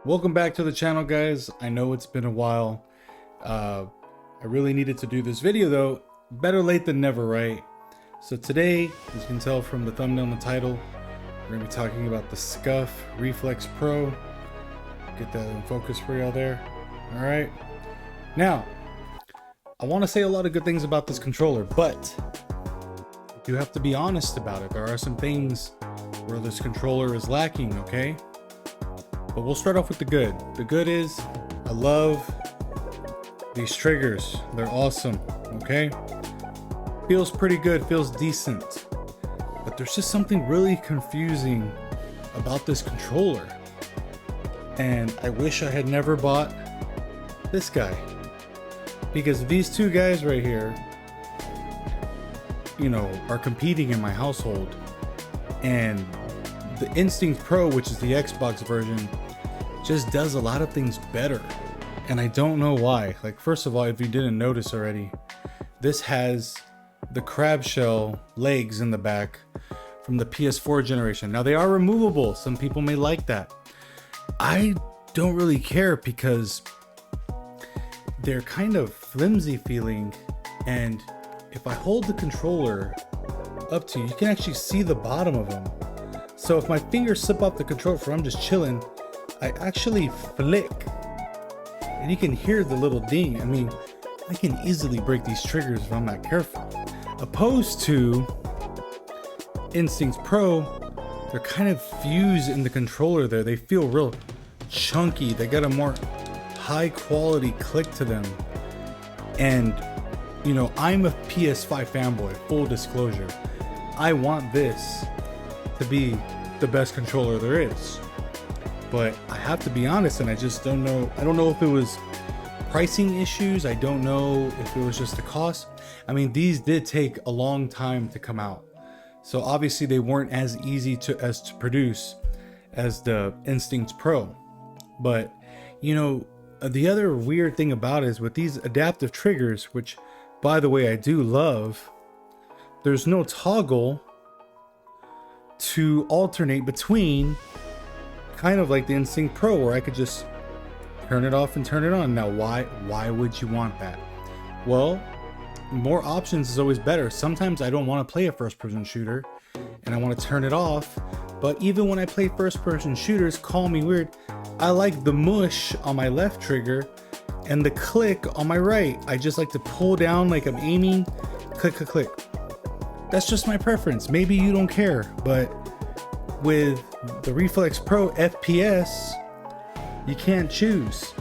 Welcome back to the channel, guys. I know it's been a while. I really needed to do this video though. Better late than never, right? So today, as you can tell from the thumbnail and the title, we're gonna be talking about the Scuf Reflex Pro. Get that in focus for y'all there. All right. Now, I want to say a lot of good things about this controller, but you have to be honest about it. There are some things where this controller is lacking, okay? But we'll start off with the good. The good is I love these triggers. They're awesome, okay? Feels pretty good, feels decent. But there's just something really confusing about this controller. And I wish I had never bought this guy. Because these two guys right here, you know, are competing in my household. And the Instinct Pro, which is the Xbox version, just does a lot of things better. And I don't know why. Like, first of all, if you didn't notice already, this has the crab shell legs in the back from the PS4 generation. Now, they are removable. Some people may like that. I don't really care because they're kind of flimsy feeling. And if I hold the controller up to you, you can actually see the bottom of them. So if my fingers slip off the controller for I'm just chilling, I actually flick and you can hear the little ding. I mean, I can easily break these triggers if I'm not careful. Opposed to Instinct Pro, they're kind of fused in the controller there. They feel real chunky. They got a more high quality click to them. And you know, I'm a PS5 fanboy, full disclosure. I want this to be the best controller there is. But I have to be honest, and I just don't know. I don't know if it was pricing issues. I don't know if it was just the cost. I mean, these did take a long time to come out. So obviously they weren't as easy to produce as the Instinct Pro. But you know, the other weird thing about it is with these adaptive triggers, which by the way, I do love, there's no toggle to alternate between, kind of like the Instinct Pro where I could just turn it off and turn it on. Now, why would you want that? Well, more options is always better. Sometimes I don't want to play a first-person shooter and I want to turn it off. But even when I play first-person shooters, call me weird, I like the mush on my left trigger and the click on my right. I just like to pull down like I'm aiming, click, click, click. That's just my preference. Maybe you don't care, but with the Reflex Pro FPS, you can't choose.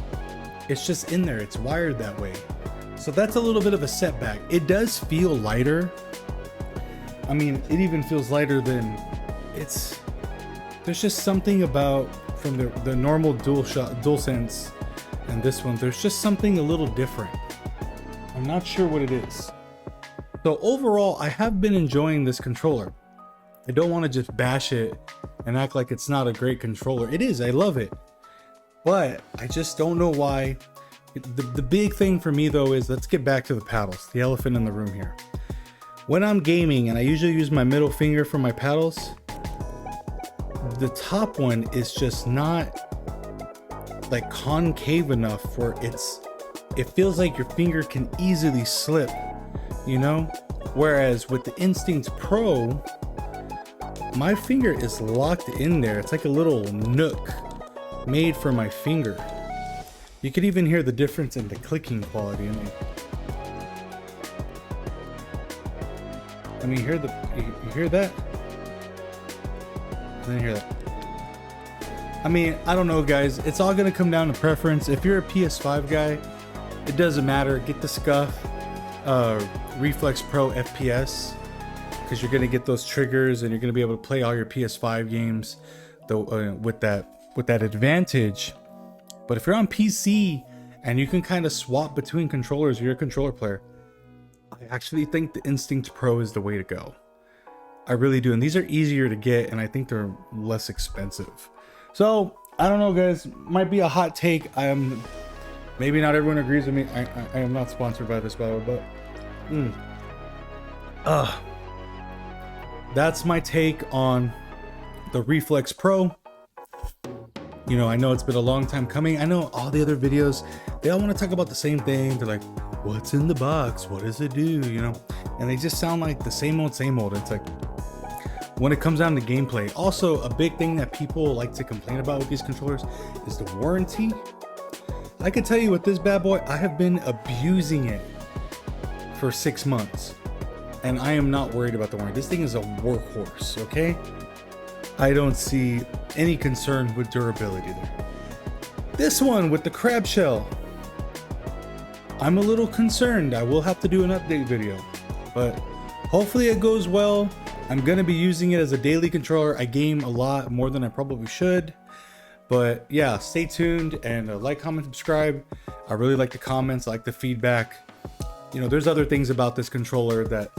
It's just in there. It's wired that way. So that's a little bit of a setback. It does feel lighter. I mean, it even feels lighter than it's. There's just something about from the normal DualSense and this one. There's just something a little different. I'm not sure what it is. So overall, I have been enjoying this controller. I don't want to just bash it and act like it's not a great controller. It is, I love it. But I just don't know why. The big thing for me though is, let's get back to the paddles, the elephant in the room here. When I'm gaming, and I usually use my middle finger for my paddles, the top one is just not like concave enough where it feels like your finger can easily slip, you know? Whereas with the Instinct Pro, my finger is locked in there. It's like a little nook made for my finger. You could even hear the difference in the clicking quality. I mean, you hear that? I didn't hear that. I mean, I don't know, guys. It's all gonna come down to preference. If you're a PS5 guy, it doesn't matter. Get the Scuf Reflex Pro FPS, because you're gonna get those triggers and you're gonna be able to play all your PS5 games with that advantage. But if you're on PC and you can kind of swap between controllers, you're a controller player, I actually think the Instinct Pro is the way to go. I really do. And these are easier to get, and I think they're less expensive. So I don't know, guys, might be a hot take. Maybe not everyone agrees with me. I am not sponsored by this, by the way, but that's my take on the Reflex Pro. You know, I know it's been a long time coming. I know all the other videos, they all want to talk about the same thing. They're like, what's in the box? What does it do? You know, and they just sound like the same old, same old. It's like, when it comes down to gameplay, also a big thing that people like to complain about with these controllers is the warranty. I can tell you with this bad boy, I have been abusing it for 6 months, and I am not worried about the warranty. This thing is a workhorse, okay? I don't see any concern with durability there. This one with the crab shell, I'm a little concerned. I will have to do an update video, but hopefully it goes well. I'm gonna be using it as a daily controller. I game a lot more than I probably should, but yeah, stay tuned and like, comment, subscribe. I really like the comments, I like the feedback. You know, there's other things about this controller that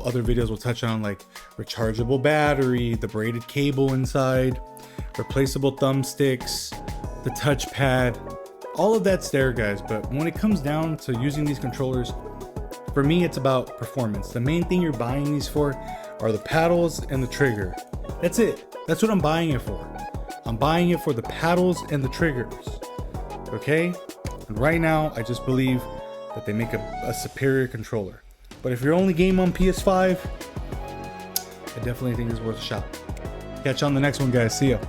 other videos will touch on, like rechargeable battery, the braided cable inside, replaceable thumbsticks, the touchpad, all of that's there, guys. But when it comes down to using these controllers, for me, it's about performance. The main thing you're buying these for are the paddles and the trigger. That's it. That's what I'm buying it for. I'm buying it for the paddles and the triggers. Okay? And right now, I just believe that they make a superior controller. But if you're only game on PS5, I definitely think it's worth a shot. Catch you on the next one, guys. See ya.